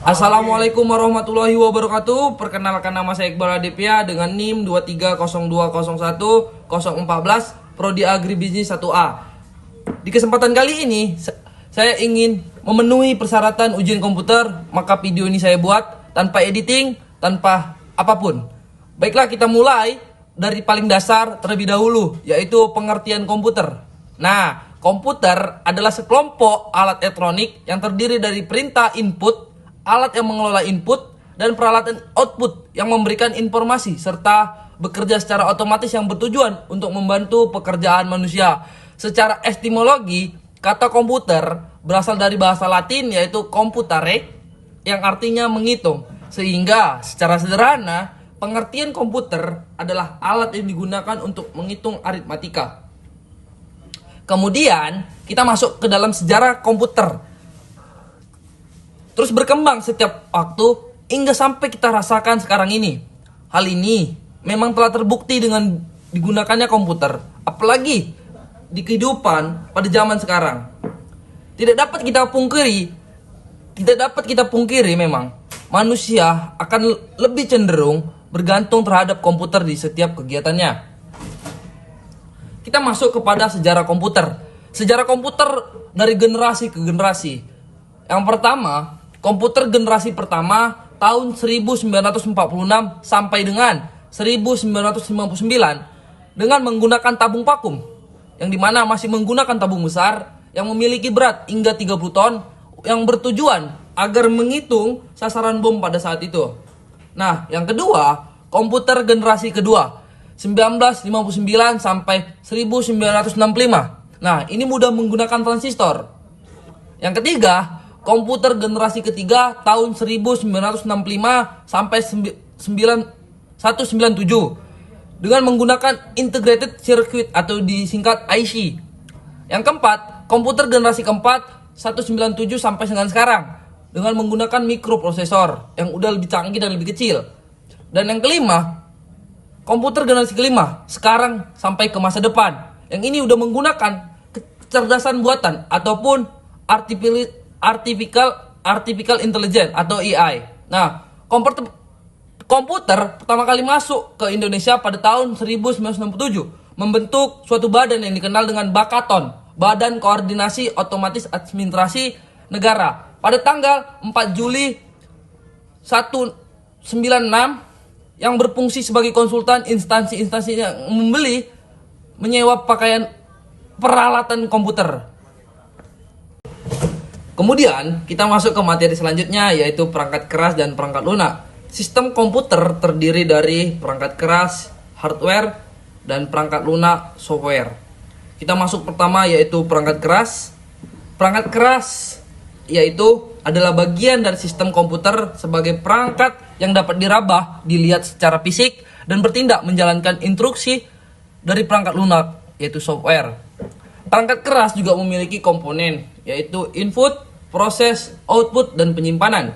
Assalamualaikum warahmatullahi wabarakatuh. Perkenalkan, nama saya Iqbal Aditya dengan NIM 230201014, Prodi Agribisnis 1A. Di kesempatan kali ini saya ingin memenuhi persyaratan ujian komputer, maka video ini saya buat tanpa editing, tanpa apapun. Baiklah, kita mulai dari paling dasar terlebih dahulu, yaitu pengertian komputer. Nah, komputer adalah sekelompok alat elektronik yang terdiri dari perintah input, alat yang mengelola input, dan peralatan output yang memberikan informasi serta bekerja secara otomatis yang bertujuan untuk membantu pekerjaan manusia. Secara etimologi, kata komputer berasal dari bahasa Latin yaitu computare yang artinya menghitung. Sehingga secara sederhana, pengertian komputer adalah alat yang digunakan untuk menghitung aritmatika. Kemudian kita masuk ke dalam sejarah komputer, terus berkembang setiap waktu hingga sampai kita rasakan sekarang ini. Hal ini memang telah terbukti dengan digunakannya komputer, apalagi di kehidupan pada zaman sekarang. Tidak dapat kita pungkiri memang manusia akan lebih cenderung bergantung terhadap komputer di setiap kegiatannya. Kita masuk kepada sejarah komputer. Sejarah komputer dari generasi ke generasi. Yang pertama, komputer generasi pertama tahun 1946 sampai dengan 1959 dengan menggunakan tabung vakum, yang dimana masih menggunakan tabung besar yang memiliki berat hingga 30 ton yang bertujuan agar menghitung sasaran bom pada saat itu. Nah, yang kedua, komputer generasi kedua 1959 sampai 1965. Nah, ini mudah menggunakan transistor. Yang ketiga, komputer generasi ketiga tahun 1965 sampai 1997 dengan menggunakan integrated circuit atau disingkat IC. Yang keempat, komputer generasi keempat 197 sampai dengan sekarang dengan menggunakan mikroprosesor yang udah lebih canggih dan lebih kecil. Dan yang kelima, komputer generasi kelima sekarang sampai ke masa depan, yang ini udah menggunakan kecerdasan buatan ataupun artificial intelligence atau AI. Nah, komputer pertama kali masuk ke Indonesia pada tahun 1967 membentuk suatu badan yang dikenal dengan Bakaton, Badan Koordinasi Otomatis Administrasi Negara, pada tanggal 4 Juli 1996, yang berfungsi sebagai konsultan instansi-instansi yang menyewa pakaian peralatan komputer. Kemudian kita masuk ke materi selanjutnya, yaitu perangkat keras dan perangkat lunak. Sistem komputer terdiri dari perangkat keras, hardware, dan perangkat lunak, software. Kita masuk pertama, yaitu perangkat keras. Perangkat keras yaitu adalah bagian dari sistem komputer sebagai perangkat yang dapat diraba, dilihat secara fisik, dan bertindak menjalankan instruksi dari perangkat lunak, yaitu software. Perangkat keras juga memiliki komponen, yaitu input, proses, output, dan penyimpanan.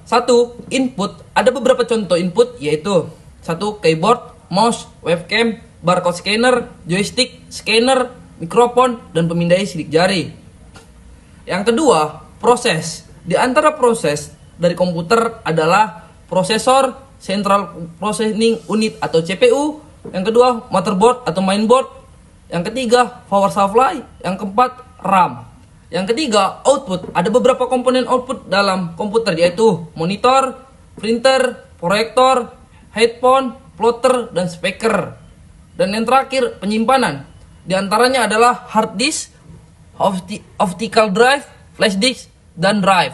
Satu, input. Ada beberapa contoh input, yaitu satu, keyboard, mouse, webcam, barcode scanner, joystick, scanner, mikrofon, dan pemindai sidik jari. Yang kedua, proses. Di antara proses dari komputer adalah prosesor, Central Processing Unit atau CPU. Yang kedua, motherboard atau mainboard. Yang ketiga, power supply. Yang keempat, RAM. Yang ketiga, output. Ada beberapa komponen output dalam komputer, yaitu monitor, printer, proyektor, headphone, plotter, dan speaker. Dan yang terakhir, penyimpanan. Di antaranya adalah hard disk, optical drive, flash disk, dan drive.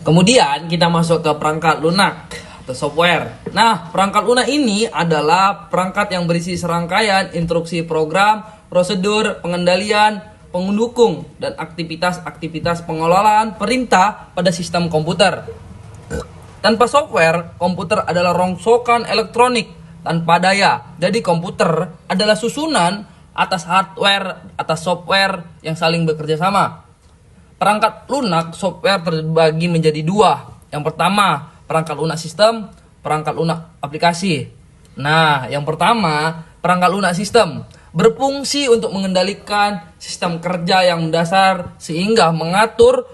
Kemudian kita masuk ke perangkat lunak atau software. Nah, perangkat lunak ini adalah perangkat yang berisi serangkaian instruksi program, prosedur, pengendalian, pendukung, dan aktivitas-aktivitas pengelolaan perintah pada sistem komputer. Tanpa software, komputer adalah rongsokan elektronik tanpa daya. Jadi komputer adalah susunan atas hardware, atas software yang saling bekerja sama. Perangkat lunak software terbagi menjadi dua. Yang pertama, perangkat lunak sistem, perangkat lunak aplikasi. Nah, yang pertama, perangkat lunak sistem berfungsi untuk mengendalikan sistem kerja yang mendasar sehingga mengatur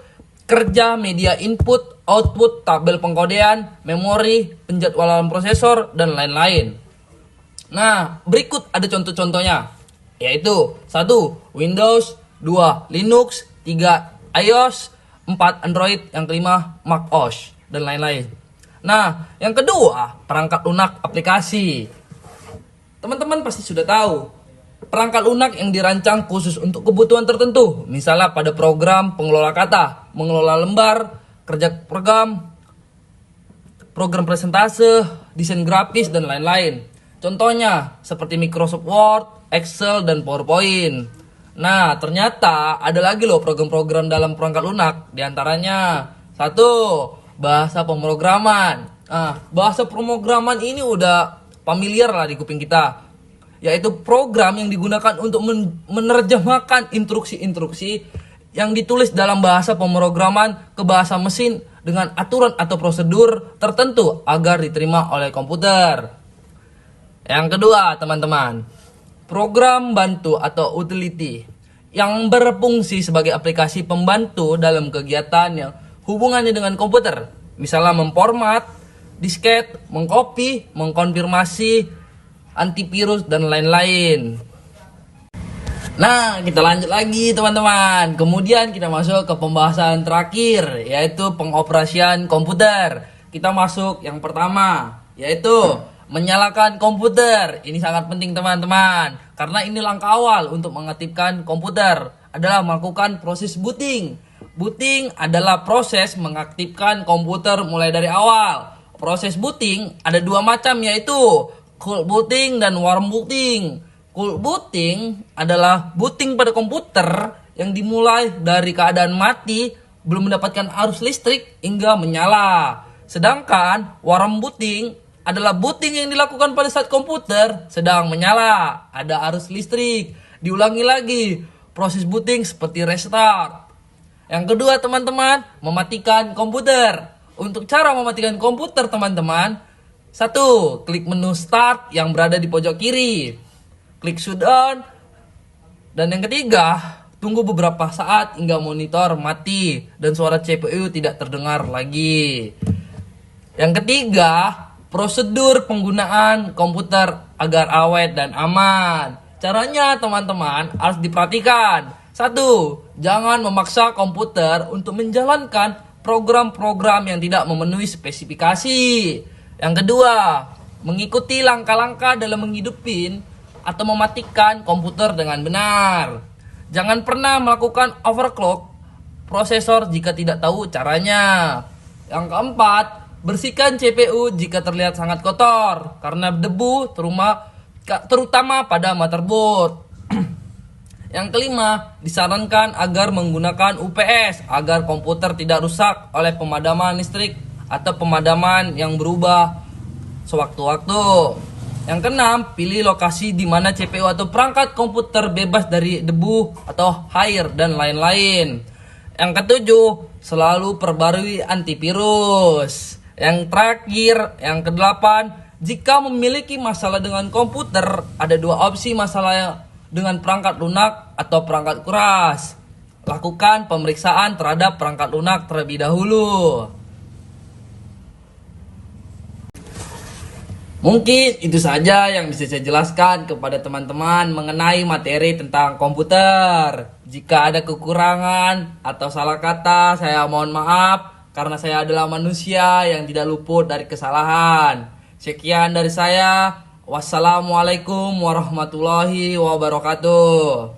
kerja media input, output, tabel pengkodean, memori, penjadwalan prosesor, dan lain-lain. Nah, berikut ada contoh-contohnya, yaitu 1. Windows, 2. Linux, 3. iOS, 4. Android, yang kelima macOS, dan lain-lain. Nah, yang kedua, perangkat lunak aplikasi. Teman-teman pasti sudah tahu, perangkat lunak yang dirancang khusus untuk kebutuhan tertentu, misalnya pada program pengelola kata, mengelola lembar, kerja program, program presentase, desain grafis, dan lain-lain. Contohnya seperti Microsoft Word, Excel, dan PowerPoint. Nah, ternyata ada lagi loh program-program dalam perangkat lunak. Di antaranya 1. Bahasa pemrograman. Nah, bahasa pemrograman ini udah familiar lah di kuping kita, yaitu program yang digunakan untuk menerjemahkan instruksi-instruksi yang ditulis dalam bahasa pemrograman ke bahasa mesin dengan aturan atau prosedur tertentu agar diterima oleh komputer. Yang kedua, teman-teman, program bantu atau utility yang berfungsi sebagai aplikasi pembantu dalam kegiatan yang hubungannya dengan komputer, misalnya memformat disket, mengcopy, mengkonfirmasi, antivirus, dan lain-lain. Nah, kita lanjut lagi teman-teman. Kemudian kita masuk ke pembahasan terakhir, yaitu pengoperasian komputer. Kita masuk yang pertama, yaitu menyalakan komputer. Ini sangat penting teman-teman, karena ini langkah awal untuk mengaktifkan komputer adalah melakukan proses booting. Booting adalah proses mengaktifkan komputer mulai dari awal. Proses booting ada 2 macam, yaitu cold booting dan warm booting. Cold booting adalah booting pada komputer yang dimulai dari keadaan mati, belum mendapatkan arus listrik hingga menyala. Sedangkan warm booting adalah booting yang dilakukan pada saat komputer sedang menyala, ada arus listrik. Diulangi lagi proses booting seperti restart. Yang kedua teman-teman, mematikan komputer. Untuk cara mematikan komputer teman-teman, 1. Klik menu start yang berada di pojok kiri, klik shutdown. Dan yang ketiga, tunggu beberapa saat hingga monitor mati dan suara CPU tidak terdengar lagi. Yang ketiga, prosedur penggunaan komputer agar awet dan aman. Caranya teman-teman harus diperhatikan. 1. Jangan memaksa komputer untuk menjalankan program-program yang tidak memenuhi spesifikasi. Yang kedua, mengikuti langkah-langkah dalam menghidupin atau mematikan komputer dengan benar. Jangan pernah melakukan overclock prosesor jika tidak tahu caranya. Yang keempat, bersihkan CPU jika terlihat sangat kotor karena debu terutama pada motherboard. Yang kelima, disarankan agar menggunakan UPS agar komputer tidak rusak oleh pemadaman listrik atau pemadaman yang berubah sewaktu-waktu. Yang keenam, pilih lokasi di mana CPU atau perangkat komputer bebas dari debu atau air dan lain-lain. Yang ketujuh, selalu perbarui antivirus. Yang terakhir, yang kedelapan, jika memiliki masalah dengan komputer, ada 2 opsi masalah dengan perangkat lunak atau perangkat keras. Lakukan pemeriksaan terhadap perangkat lunak terlebih dahulu. Mungkin itu saja yang bisa saya jelaskan kepada teman-teman mengenai materi tentang komputer. Jika ada kekurangan atau salah kata, saya mohon maaf karena saya adalah manusia yang tidak luput dari kesalahan. Sekian dari saya. Wassalamualaikum warahmatullahi wabarakatuh.